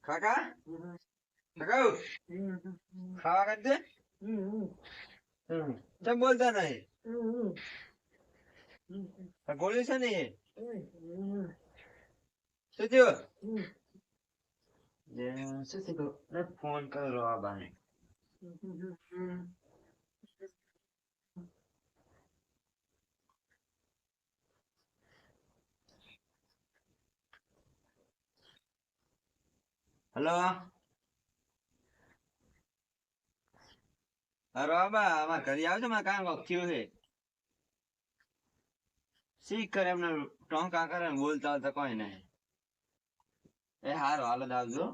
કાકા કાકા ખાવા કાઢ દે કેમ બોલતા નહીં ગોળી છે ને શું થયું શું થયું ફોન કરો આ બાને હેલો અરે બાબા અમારે ઘરે આવજો મારે કામ થયું છે શીખ કરે એમને ટોંકા કરે ને બોલતા હોય તો કોઈ નહીં એ હારો હાલો આવજો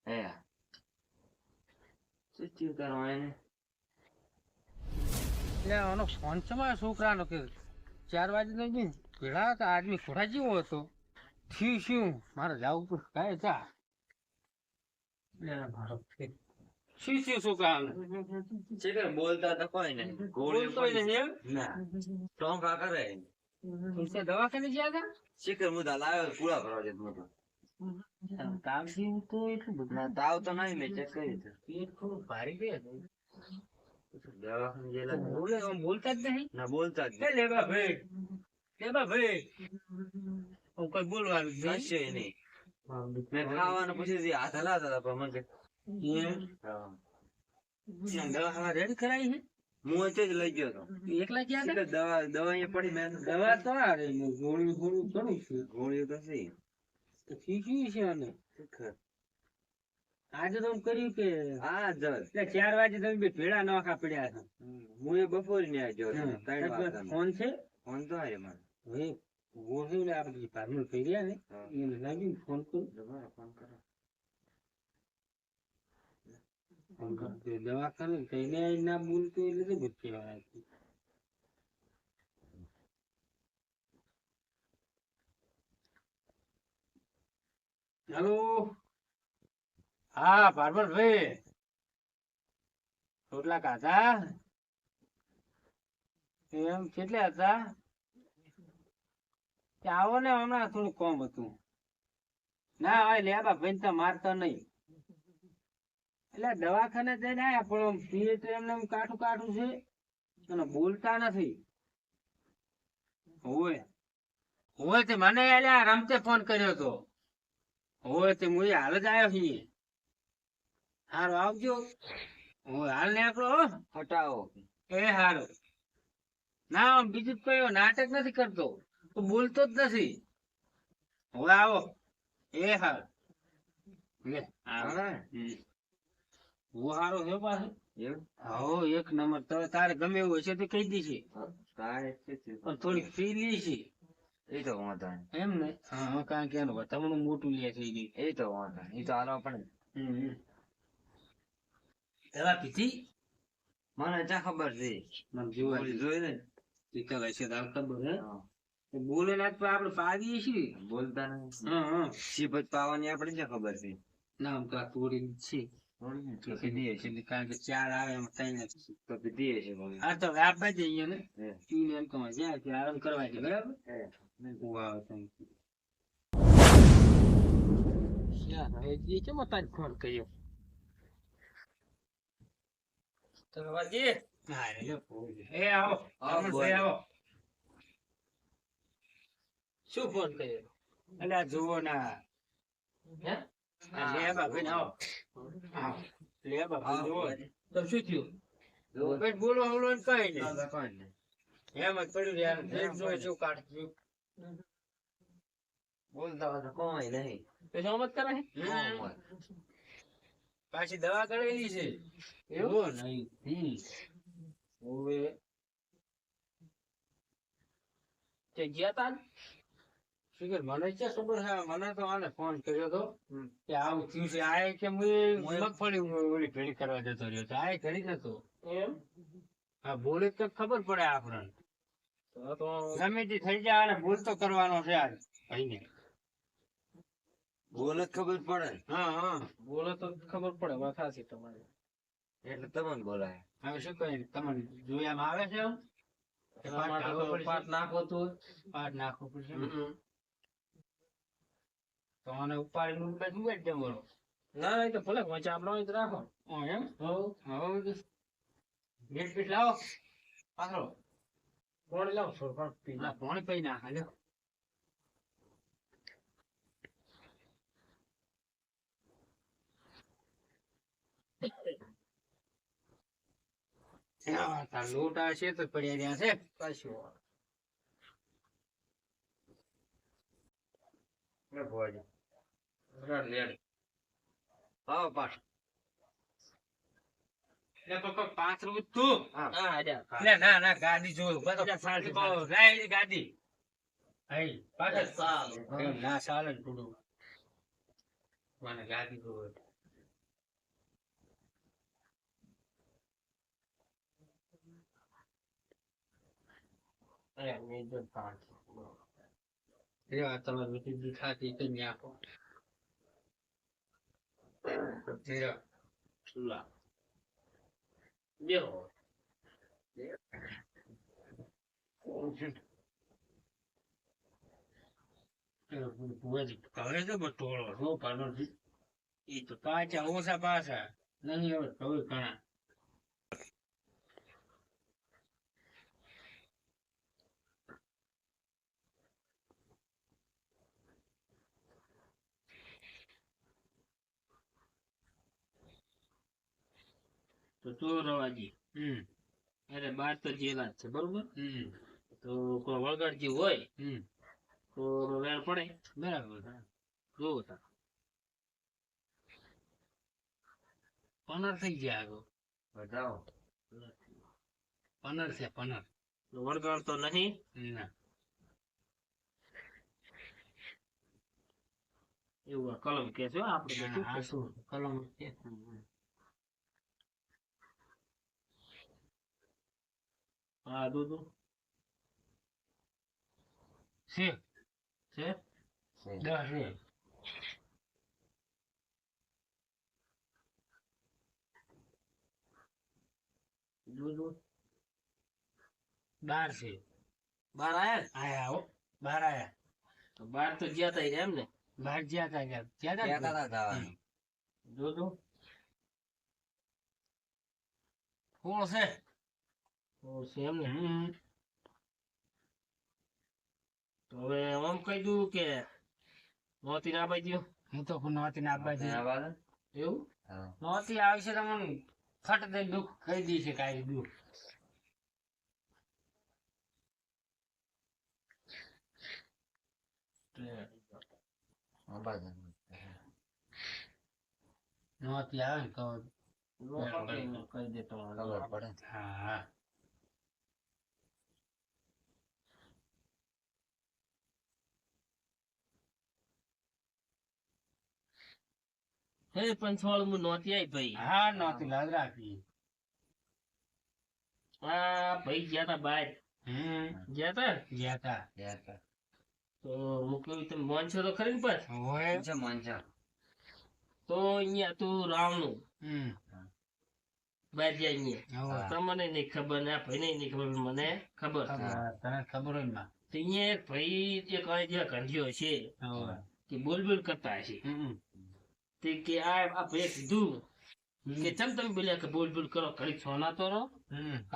એ શું થયું કરવા એને આનો ફોન છે મારા છોકરાનો કે 4 વાગે તો ભેળા હતા આદમી ઘોડા જેવો હતો થયું શું મારે જવું તો કાંઈ જા મારો શું થયું છોકરાને શીખર બોલતા તો કોઈ નહીં બોલતોય નહીં એમ ના ટોંકા કરે દવાખાને ગયા હતા શીખર મુદા લાવ્યો પૂરા કરવા જતો હતો તાવ જેવું તો એટલું બધું ના તાવ તો નહીં મેં ચેક કરી પેટ થોડું ભારી ગયા દવાખાને ગયેલા બોલે આમ બોલતા જ નહીં ના બોલતા જ લેબા ભાઈ હું કઈ બોલવાનું જ કશે નહીં મેં ખાવાનું પૂછી હાથ હલાતા હતા પણ મને દવા રેડી કરાવી છે હું જ લઈ ગયો હતો એકલા ગયા હતા દવા અહીંયા પડી મેં દવા તો આ રે ગોળી ગોળી કરું છું ગોળીઓ તો છે તો શીખ્યું છે અને શીખર આજે તો એમ કર્યું કે હા જર એટલે 4 વાગે તમે બે ભેળા નોખા પડ્યા હતા હું એ બપોર ને આવ્યો ત્રણ વાગ્યા ફોન છે ફોન તો આવ્યો મારે હવે ગોઠવી ને આપણે પાર્મલ કર્યા ને એને લાગ્યું ફોન કરું ફોન કરો દવાખાને કઈને ના બોલતો એટલે તો ભૂત કહેવાય હેલો હા પાર્વલ ભાઈ રોટલા ખાધા એમ કેટલા હતા આવો ને હમણાં થોડું કોમ હતું ના હવે લેબા ભાઈ તો મારતા નહીં એટલે દવાખાને જઈને આયા પણ પેટ એમને કાઠું કાઠું છે અને બોલતા નથી હોય તે મને અલ્યા રમતે ફોન કર્યો હતો હોય તે હું હાલ જ આવ્યો છીએ હારું આવજો હોય હાલ નીકળો હટાવો એ હારું ના બીજું કયો નાટક નથી કરતો તો બોલતો જ નથી હવે આવો એ હારું લે હું હારો છે પાછો હો એક નંબર તારે ગમે એવું હશે તો કહી દેશે પણ થોડીક ફી લે છે એ તો વાંધો એમ ને હા કારણ કે એનું વતમણું મોટું લે છે એ તો વાંધો એ તો હાલવા પડે દવા પીધી મને ચા ખબર છે મને જોવા જોઈ ને ચિકલ હશે તાર ખબર હે બોલે ના તો આપણે પાડીએ છીએ બોલતા નહીં હા શીપત પાવાની આપણે ક્યાં ખબર છે ના આમ તો આ તોડી છે પીધી હશે કારણ કે 4 આવે એમ કઈ નથી તો પીધી હશે હા તો આપવા જઈએ ને પીને એમ કહેવાય જાય કે આરામ કરવા છે બરાબર વાવ થેન્ક યુ એ કેમ તાજ ફોન કર્યો તો વાજી હા એ આવો આવો શું ફોન કર્યો અલ્યા જુઓ ના હે લે બાપા આવો લે બાપા જુઓ તો શું થયું પેટ બોલો હવલો કઈ નહીં એમ જ પડ્યું યાર ફેર જોઈ શું કાઢ્યું બોલતા હોય તો કોઈ નહીં તો સમજ કરે પાછી દવા કરેલી છે એવું નહીં ઓવે તે ગયા તા શીખર મને છે ખબર છે મને તો આને ફોન કર્યો તો કે આવું થયું છે આ કે મગફળી ઓલી ભેળી કરવા જતો રહ્યો છે આ ઘડી નતો એમ હા બોલે તો ખબર પડે આપણને તો ગમે તે થઈ જાય અને ભૂલ તો કરવાનો છે આજ ભાઈને બોલ જ ખબર પડે ને. હા હા બોલો તો ખબર પડે વાત સાચી તમારી. એટલે તમને બોલાય. હવે શું કહે તમને જોયામાં આવે છે એમ? કે પાટ ઢાળવો પડશે? પાટ નાખો તો પાટ નાખવો પડશે એમ? તો આને ઉપાડીને ઊંડે ડૂબાડી દેવાનો. ના એ તો ભલે વચ્ચે આપણો હોય તો રાખો. હા એમ? હવ હવે ગેટ પીટ લાવો પાછળ. પાણી લાવો થોડું પાણી પી ના પાણી પી નાખે લ્યો. હા, તાર લોટ આ છે તો પડ્યા રહ્યા છે પાછું. લે ભોજી રડ લેડી આવો પાછો. લે કોક પાથરું તું. હા આજા લે ના ના ગાડી જોયું બધો સાલથી બહુ રાઈ ગાડી. આઈ પાછળ સાલ એમ ના ચાલે ને થોડું. મને ગાડી જોયું. અરે મેં જો પાટ એ વાત તમારી મીઠી દીખાતી તો ન્યા આપો. જીરા. સુલા બેહો હવે તો બટોળો રો પાનો એ તો પાછા ઓછા પાછા નહીં હવે હવે ઘણા. તો તો રવાજી અરે બાર તો જેલા જ છે બરોબર તો કોઈ વળગાડજી હોય તો વેર પડે બરાબર. જોવો તા પનર થઈ ગયા આગળ. બતાવો. પનર છે પનર. વળગાડતો નહીં ના એવું આ કલમ કે છે હો આપણે બધું આ શું કલમ છે? હા દૂધ છે છે 10 છે. દૂધ 12 છે. બાર આયા આયા હો 12 આયા. તો બાર તો જ્યાં તા એમ ને 12 જ્યાં તા ગયા. જ્યાં તા ક્યાં ને? તારા જવાનું? દૂધ કોણ છે? ઓ છે એમ ને તો હવે આમ કહી દઉં કે નોતી ના પાઈ દઉં હું તો નહોતી ના આપવા ત્યાં દઉં. આવવાનું? એવું હા. નહોતી આવશે તમને ફટ દઈને દુઃખ કહી દઈશે કાંઈ દુઃખ. આવવાનું. નહોતી આવે ને તો કહી દેતો ખબર પડે. હા હે પંચવાળ હું નોતી આવી ભાઈ હા નહોતી લાજ રાખી. આ ભાઈ ગયા તા બહાર ગયા તા ગયા તા. ત્યાં તો. તો હું કેવું તમે મોન છો તો ખરી ને પણ હોય. છે મંચા. તો અહીંયા તું રાવણું બહાર જાય અહીંયા હોય. તમને નહીં ખબર ને આ ભાઈ નહીં ખબર મને ખબર છે. તને ખબર હોય ને માં. તો અહીંયા એક ભાઈ એક આ જે કંઢિયો છે હોય. કે બોલ બોલ કરતા હશે તે કે આ ભાઈ કીધું કે ચમ તમે બોલ્યા કે બોલ બોલ કરો ઘડીક સોના તો રહો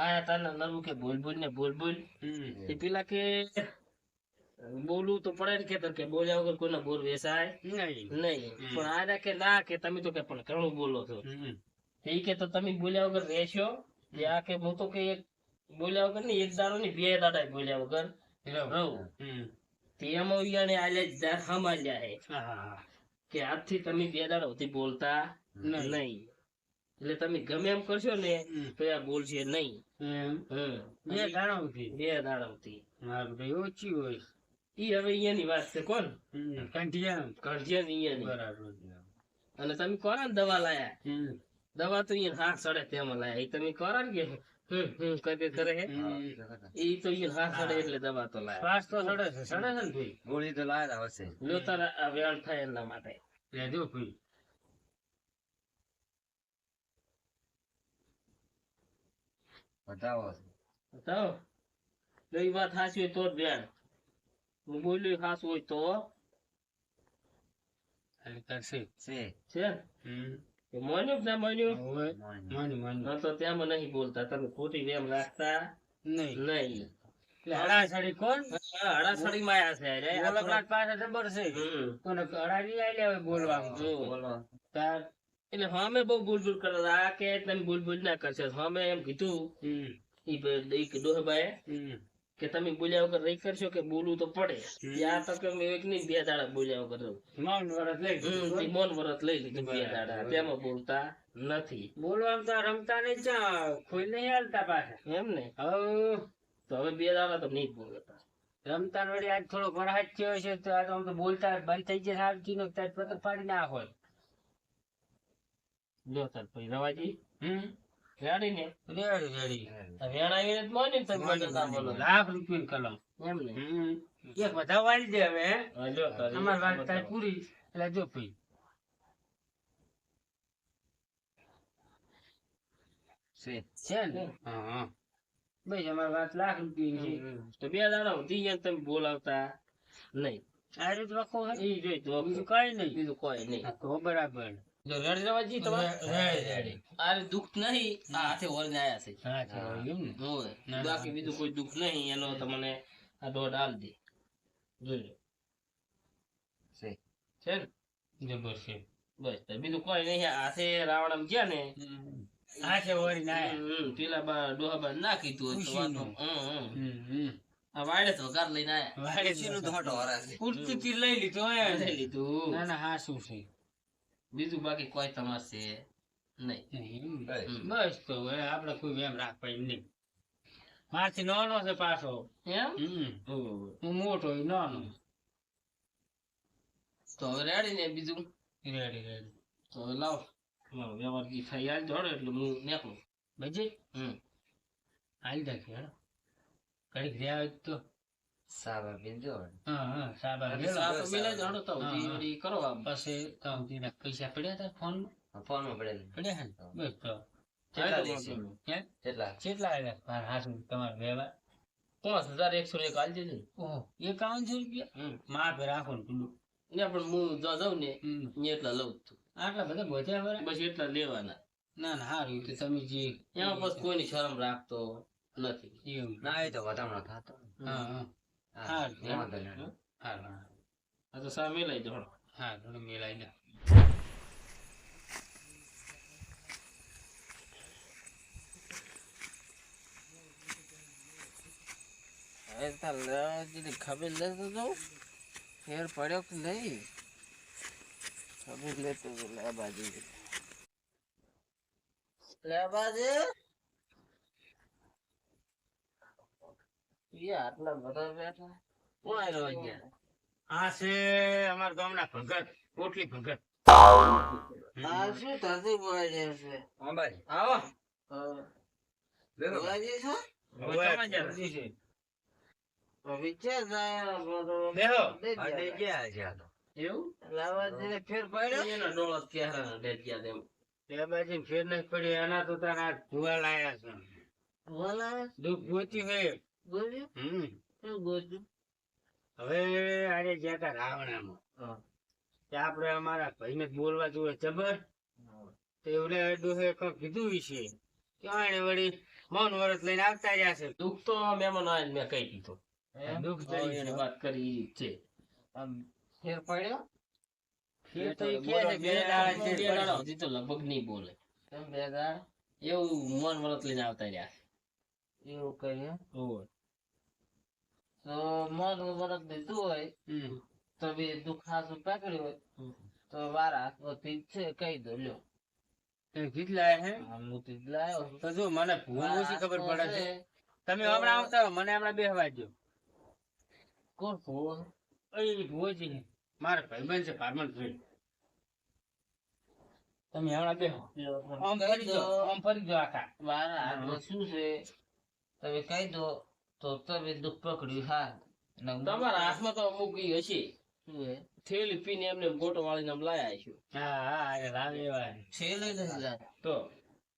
આયા તાના નરવું કે બોલ બોલ ને બોલ બોલ તે પેલા કે બોલવું તો પડે ને કે બોલ્યા વગર કોઈને બોલ વેસાય નહીં. નહીં પણ આ કે ના કે તમે તો કે પણ ઘણું બોલો છો એ કે તો તમે બોલ્યા વગર રહેશો કે આ કે હું તો કે એક બોલ્યા વગર નહીં એક દાડો નહીં બે દાડા બોલ્યા વગર રહું તે એમાં ઈયાને આલ્યા હમાલ્યા હે કે આજથી તમે બે દાડા સુધી બોલતા નહીં એટલે તમે ગમે એમ કરશો ને તો આ બોલશે નહીં બે દાણા ઉઠી. બે દાડા સુધી મારું ભાઈ ઓછી હોય. ઈ હવે અહીંયાની વાત છે કોણ કંઠિયા. કરજે ને અહીંયાની બરાબર. અને તમે કોરા ને દવા લાયા દવા તો અહીંયા હાથ સડે તેમાં લાયા એ તમે કોરા ને કે કદી કરે હે ઈ તો ઈ હાથ સડે એટલે દવા તો લાય શ્વાસ તો સડે છે ને ભાઈ ગોળી તો લાયા હશે. લ્યો તારા આ વેણ થાય એના માટે લેજો ભાઈ બતાવો. તો એ વાત સાચી હોય તો જ વેણ હું બોલ્યું સાચું હોય તો ખાલી કરશે છે. છે ને? એ માન્યું કે ના માન્યું હવે મોય. માની માની હા તો ત્યાંમાં નહીં બોલતા તમે ખોટી વેમ રાખતા નહીં નહીં એટલે હડાસડી કોણ હા, હડાસડી માં આયા છે અરે આ ઓળખલાટ પાસે જબર છે હમ. કોને હડાડી આઈ લેવે બોલવામાં જો. બોલો. તાર એટલે અમે બહુ બોલબોલ કરે આ કે તમે બોલબોલ ના કરશો અમે એમ કીધું ઈ ડોહબાએ કે તમે બોલ્યા વગર રહી કરશો કે બોલવું તો પડે ત્યાં તક અમે એક નહીં બે દાડા બોલ્યા વગર રહું. મૌન વરસ લઈ ઈ મૌન વ્રત લઈ લીધું બે દાડા તેમાં બોલતા નથી બોલવામાં તો રમતા નહીં ચા કોઈ નહીં હાલતા પાછા એમ ને હવે તો હવે બે દાડા તો નહીં જ બોલતા રમતા વળી આજ થોડો વરસાદ થયો છે તો આજ આમ તો બોલતા બંધ થઈ જાય સારું ચીનો તાર પતંગ પાડી ના હોય લ્યો તાર પછી રવાજી હમ રેડી ને રેડી રેડી વેણ આવીને જ માન્યું તમે મને ના બોલો લાખ રૂપિયા કલમ એમ ને એક બધા વાળી દે હવે હા, લ્યો તાર ઈ અમારી વાત બતાવો. થાય પૂરી એટલે જો ભાઈ છે. છે ને હા હા ભાઈ અમારી વાત લાખ રૂપિયા છે તો બે દાડા સુધી અહીંયા તમે બોલાવતા નહીં આ રીત વખો હે ઈ જોઈ તો બીજું કઈ નહીં બીજું કોઈ નહીં હા, તો બરાબર જો રેડી રવાજી તમારે રેડી રેડી આ દુઃખ નહીં આ હાથે વળને આયા છે હા છે એમ ને હોય ના, બાકી બીજું કોઈ દુઃખ નહીં એનો તમને આ દોઢ હાલ દે જોઈ છે. છે ને જબર છે બસ તો બીજું કોઈ નહીં હાથે રાવણ ગયા ને હા છે વળી ના પેલા બા ડોહા બા ના કીધું હોય તો ખુશીનું. વાતો આ વાડે તો ઘર લઈને આયા વાળી ખુશીનું તો હટો વરાળ છે. પૂરતી તીર લઈ લીધું હે લઈ લીધું ના ના હા શું છે બીજું બાકી કોઈ તમાર છે નહીં નહીં. બસ. બસ તો હવે આપણે કોઈ એમ રાખવા એમ નહીં મારથી નાનો છે પાછો એમ હું મોટો એ નાનો તો હવે રેડી ને બીજું રેડી રેડી તો હવે લાવ મારો વ્યવહાર જી થઈ આલ જોડે એટલે હું નીકળું બજે હાલ રાખી હેડો કડીક રહ્યા તો સાબા પીંજો. હા હા સાબા એટલે મેલો. સા તો મિલાઈ જાણો તો હા, જી હા. વળી કરો આમ પછી તો તેના પૈસા પડ્યા હતા ફોન ફોનમાં પડેલું. પડ્યા હે ને? બસ તો કેટલા હા, લેશે? હે કેટલા? કેટલા આવ્યા મારા હાથ તમારા વ્યવહાર 5101 આલજે ને ઓહો 5100 રૂપિયા માપે રાખો ને પેલું ને પણ હું જો જાઉં ને હમ. ને એટલા લઉં જ છું આટલા બધા બોધ્યા બરા બસ એટલા લેવાના ના ના સારું તો તમે જે એમાં પછી કોઈની શરમ રાખતો નથી એમ ના એ તો વધામણો થતો. હા હા હા, હા. વાંધો નહીં. હારું હા આ તો સા મિલાઈ જોડો હા થોડું મેલાઈ દે હવે તાર લેવાજીને ખબર લેતો જાઉં ફેર પડ્યો કે નહીં ખબર લેતો તો લેવાજી આટલા બધા બેઠા કોણ આવ્યો અહીંયા આ છે અમારા ગામના ભગત કોટલી ભગત આ શું ધરતી બોલાઈ જાય છે અંબાજી. આવો બેરો. બોલાઈ જાય હવે જલ્દી છે. છે વિચાર જાય બેહો. આ દઈ ગયા છે આ તો. એવું લાવાજીને ફેર પડ્યો એના ડોળા ક્યારે ડેટ ગયા તેમ બે બાજુ ફેર નહીં પડી એના તો તારા જુવા લાયા છે બોલા દુઃખ ગોત્યું હે બોલ્યું શું ગોતું હવે આજે ગયા તા રાવણામાં તે આપણે અમારા ભાઈને જ બોલવા જોઈએ જબર તે ઓલે ડોહે કંઈક કીધું વિશે કે આણે વળી મૌન વ્રત લઈને આવતા રહ્યા છે દુઃખ તો મહેમાન આવીને મેં કહી દીધું દુઃખ હવે થઈ એની વાત કરી ઈ જ છે ફેર પડ્યો? ફેર તો ઈ કહે છે બે દાડા છે, બે દાડા સુધી તો લગભગ નહીં બોલે કેમ બે દાડા? એવું મન વ્રત લઈને આવતા રહ્યા એવું કરીએ. ઓય. તો મન વરસ દીધું હોય હમ. તો બી દુઃખ હાસું પકડ્યું હોય હમ. તો મારા હાથમાંથી છે કહી દો લ્યો. તે ગીત લાયા હે હું તો જ લાયો છું. તો જો મને ભૂલ ઓછી ખબર પડે છે છે. તમે હમણાં આવતા રહો મને હમણાં બેહવા દો કોણ ફોન? એ ભુવોજી મારા ભાઈબંધ છે પારમન ભાઈ તમે હમણાં બેહો આમ કહી ફરી દો. જો આમ ફરી જો આખા મારા હાથમાં શું છે તમે કહી દો તો તમે દુઃખ પકડ્યું હા ને હું તમારા હાથમાં તો અમુક ઈ હશે શું હે? થેલી પીને એમને ગોટો વાળીને આમ લાયા છું હા હા અરે રામી ભાઈ છેલ્લે નહીં લા. તો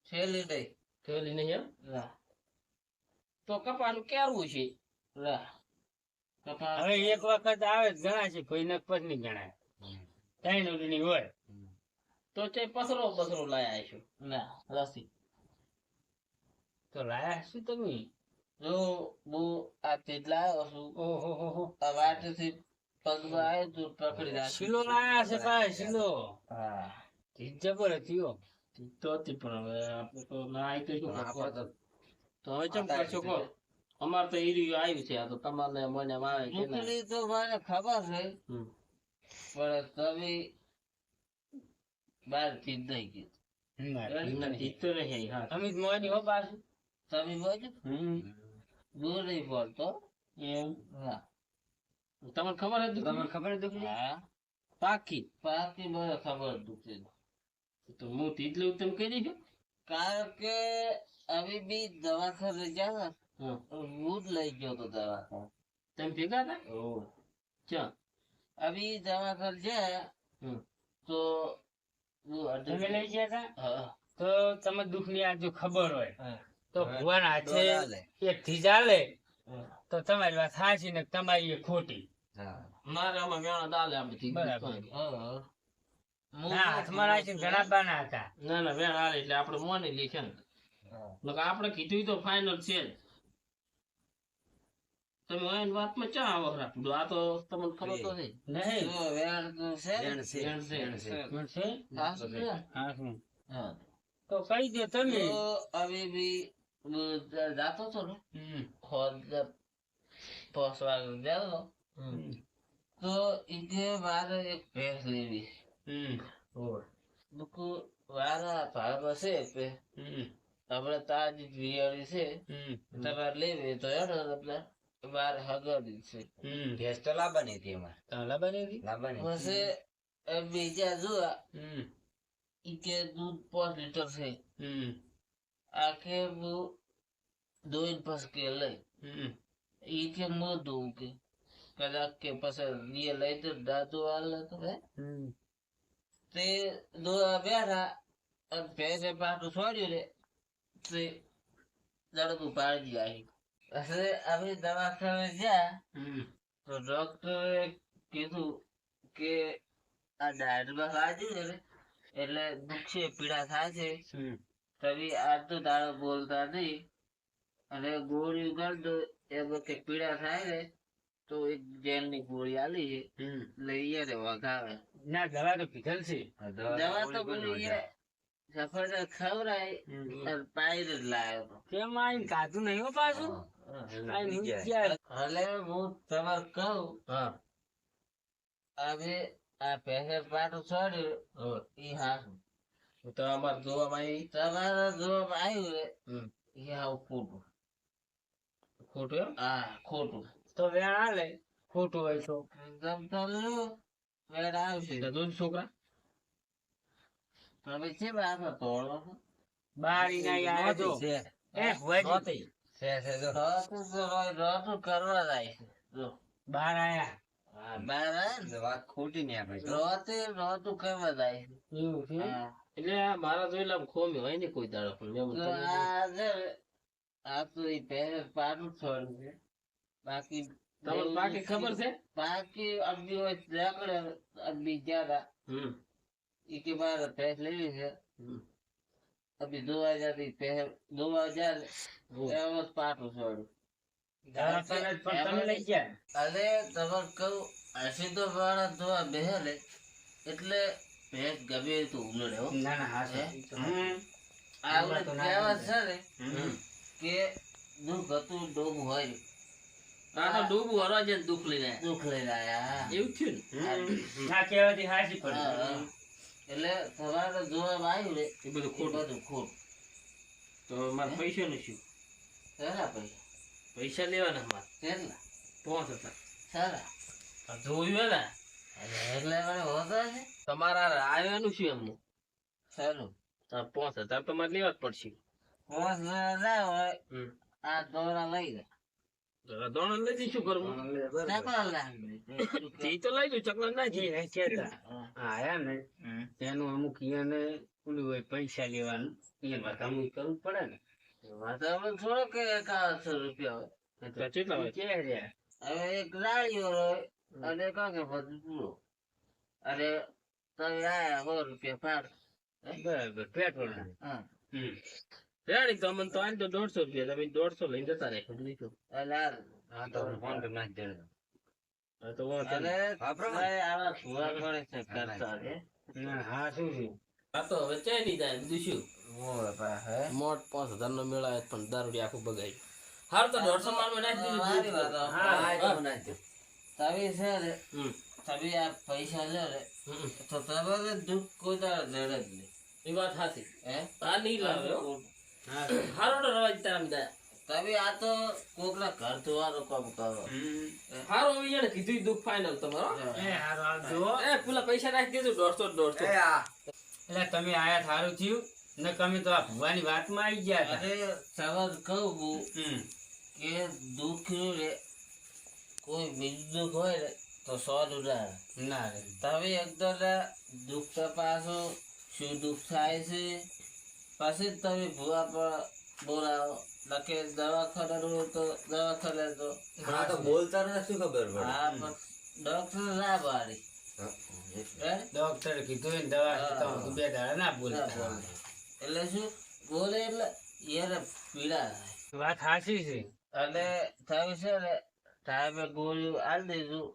છેલ્લે નહીં થેલી નહીં એમ લા. તો કપાનું કેરવું છે લા. કપાળ. હવે એક વખત આવે તો ગણાશે કોઈ નકપત નહીં ગણાય ત્રણ ઉડની હોય તો તે પસરો લાયા છું લા. રસી તો લાયા શું તમે જો હું આ તેટલા આવ્યો છું ઓહો હો હો આ વાટેથી પગમાં આવ્યો તું પકડી રાખ શીલો લાયા છે ભાઈ શીલો હા ઢીક જબર હતી હો તો હતી પણ હવે આપણે તો ના આવી તો શું આપણે કરશું? તો તો હવે ચમ કરશો કહો અમારે તો ઈર્યું આવ્યું છે આ તો તમારે મને એમ આવે કે ના. મોકલી તો મને ખબર છે હમ. પણ તમે બાર થી નહીં કીધું એમને જીતતો નહીં હા અમિત મોહની હો પાછું તમે બોલો હમ દૂર નહીં પડતો એમ હા તમને ખબર હતી તમને ખબર હતી હા પાકી પાકી મને ખબર દુખી તો હું તીટલું તમે કહી દઈશું કારણ કે અમે બી દવાખાને ગયા હા હું જ લઈ ગયો તો દવાખાને તમે ભેગા હતા ક્યાં અમે દવાખાને ગયા હમ. તો હું અડધો- તમે લઈ ગયા હતા હા તો તમે દુઃખની આ જો ખબર હોય હા. તો ભગવાન હાથે ચાલે. એક થી ચાલે હા. તો તમારી વાત સાચી ને તમારી એ ખોટી હા મારે આમાં વેણા દાલે આમ બધી બરાબર. હા. ના હાથમાં રાખીને ઘણા બાના હતા ના ના વેણ હાલે એટલે આપણે મોની લે છે ને હા. નકર આપણે કીધું તો ફાઇનલ છે જ તમે એની વાતમાં ચા આવો રાખો આ તો તમને ખબર તો છે નહીં જો વેણ તો છે ને? વેણ છે, વેણ છે. વેણ છે. પણ છે? સાસુ છે? હા શું હા. તો કહી દો તમે તો અમે બી જાતો હતો ને હમ. ખોદ પોસવા ગયો હમ. તો ઈ મારે એક ભેંસ લેવી હમ. દુકુ મારા ભાડમાં છે એક ભેંસ. હમ. આપણે તાજી વિયાળી છે હમ. તમારે લેવી તો હેડો તમને મારે હગાડી છે હમ. ભેંસ તો લાવવાની હતી એમાં તાલા બની હતી? લાવવાની પછી એ બીજા જોયા હમ. ઈ કે દૂધ 5 લીટર છે હમ. આખે હું દોઈને પછી કે લઈ હમ. ઈ કે મોઢું કે કદાચ કે પછી એ લઈ તો દાદુ હાલ તો હે હમ. તે દોવા બેઠા અને ભેંસે પાટું છોડ્યું રે તે દડકું પાડી આવી પછી અમે દવાખાને ગયા હમ. તો ડોક્ટરે કીધું કે આ ડાયટમાં ખાધું ને એટલે દુખશે પીડા થાય છે હમ. તમે આ તો તાળો બોલતા નહીં અને ગોળી કરી દો એમાં કે પીડા થાય ને તો એક જેલની ગોળી આલી છે હમ. લઈએ ને વગાવે ના દવા તો પીધેલ છે દવા તો બોલી સફરજન ખવડાય હમ. અને પાયર જ લાવ્યો હતો. કેમ આઈને કાધું નહીં હો પાછું આઈને ઊંઘી ગયા. હવે હું તમારે કહું હા હવે આ પહેલે પાટું છોડ્યું ઈ હારું તો અમારે જોવામાં આવી તમારે જોવામાં આવ્યું રે હમ. ઈ હાવ ખોટું ખોટું એમ હા ખોટું તો વેણ હાલે ખોટું હોય તો એકદમ તો લો વેડ આવશે એટલે દૂધ છોકરા તમે છે બાપા તોડો છો બારી ના આયા જો છે એ ભુવાજી, છે જો રોતું તો રોતું કરવા જાય છે જો બાર આયા હા બાર આવે ને, વાત ખોટી નહીં આપણે રોતું કરવા જાય છે એવું છે હા એટલે આ મારા જોયેલા ખોમી હોય ને કોઈ દાડો પણ મેં તો તમને આ છે ને, આ તો ઈ પહેલે પાટું છોડ્યું છે બાકી તમને બાકી ખબર છે બાકી અબી હોય રેકડે અબી જ્યાદા હમ ઈ કે મારે ભેંસ લેવી છે હમ. અબી 2000 ભેંસ 2000 એમાં જ પાટું છોડ્યું દવાખાને જ પણ તમે લઈ ગયા અરે તમારે કહું હસી તો માણસ જોવા બેહે એટલે ભેંસ ગમે તો ઉલડે હો ના ના હા હે? હમ. આવડે તો ના કહેવત છે ને હમ. કે દુઃખ હતું ડોબ હોય આ તો ડૂબું હરવા જાય ને દુઃખ લઈને આયા. દુઃખ લઈને આયા એવું થયું ને ના કહેવાથી હાચી હા, પડે હા. એટલે તમારે જોવા આવ્યું ને એ બધું એ ખોટું બધું ખોટ તો મારે પૈસા નું શું સારા પૈસા પૈસા લેવાના મારે કેટલા 5 હતા સારા જોયું હે ને એટલે મને હોતા છે તમારા આવ્યાનું શું એમનું સારું. 5000 તો મારે લેવા જ પડશે. 5000 ના હોય, હમ. આ દોરા લઈ લે. દોણો લઈ જઈ શું કરવું? ચકલા લાગે. ઈ તો લઈ લો, ચકલા ના ઈ એ કહેતા. આયા ને તેનું અમુક ઈયાને ઓલું હોય પૈસા લેવાનું એ વધામણું કરવું પડે ને. વાતાવરણ થોડો કે 1100 રૂપિયા હોય. તો કેટલા હોય? કે રહ્યા. હવે એક રાળીઓ હોય અને કાંકે બધું પૂરો. અને તમે આયા 100 રૂપિયા ભાડ. બરાબર પેટ્રોલ ના. હા. રેડી તો અમને તો આજ તો 150 રૂપિયા, તમે 150 લઈને જતા રહે. એટલે હા તો ફોન કરી નાખ દેજો. હા તો વાંધો અને નહીં. ભાઈ આવા ભૂવા કરે છે કરતા છે. ના હા શું છે આ તો હવે ચાઈ નહીં જાય, બીજું શું? ઓય ભાઈ હે. મોટ 5000 નો મેળા પણ દારૂડી આખું બગાઈ. હારું તો 150 માલ નાખી મારી દીધું. વાત હા, હા તમે છે ને હમ. તમે આ પૈસા લો ને હમ. તો તમારે દુઃખ કોઈ દાડો જડે જ નહીં. એ વાત સાચી. હે આ નહીં લાવે હો. હારું તો રવાજ તારા બધા. તમે આ તો કોકના ઘર ધોવાનું કામ કરો. હારું હવે એને કીધું ઈ દુઃખ ફાઇનલ તમારો. એ હારું આવજો. એ પેલા પૈસા નાખી દીધું 150. એટલે તમે આયા થારું થયું ને તમે તો આ ભુવાની વાતમાં આવી ગયા હતા. અરે સવાલ કહું હું હમ. કે દુઃખ રે કોઈ બીજું દુઃખ હોય ને તો 100 ઉડાડે. ના રે તમે એકદમ દુઃખ તપાસો શું દુઃખ થાય છે પછી જ તમે ભૂવા પર બોલાવો. નકે દવાખાના હોય તો દવાખાને તો બોલતા નથી ખબર હા પણ ડોક્ટર ના પાડી. હે? ડોક્ટરે કીધું ને દવા તો 2 દાડા ના ના બોલતા. બોલે. એટલે શું બોલે એટલે એને પીડા થાય. વાત સાચી છે. અને તમે છે ને ટાઈમે ગોળીઓ આલી દીધું.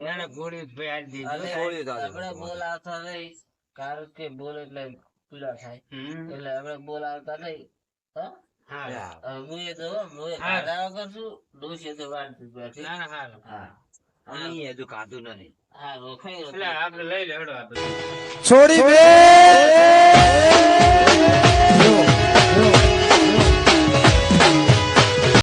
એને ગોળી જ ભાઈ આલી દીધી. અને આપણે બોલાવતા નહીં કારણ કે બોલે એટલે પીડા થાય. હમ. એટલે આપણે બોલાવતા નહીં. હા હા હું એ તો હું હા. ખાધા વગર શું ડોસે તો વાંચી બેઠી. ના ના હારું. હા હજુ ખાધું નથી હા રોખાઈ એટલે આપણે લઈ લે હેડો આપણે. છોડી દે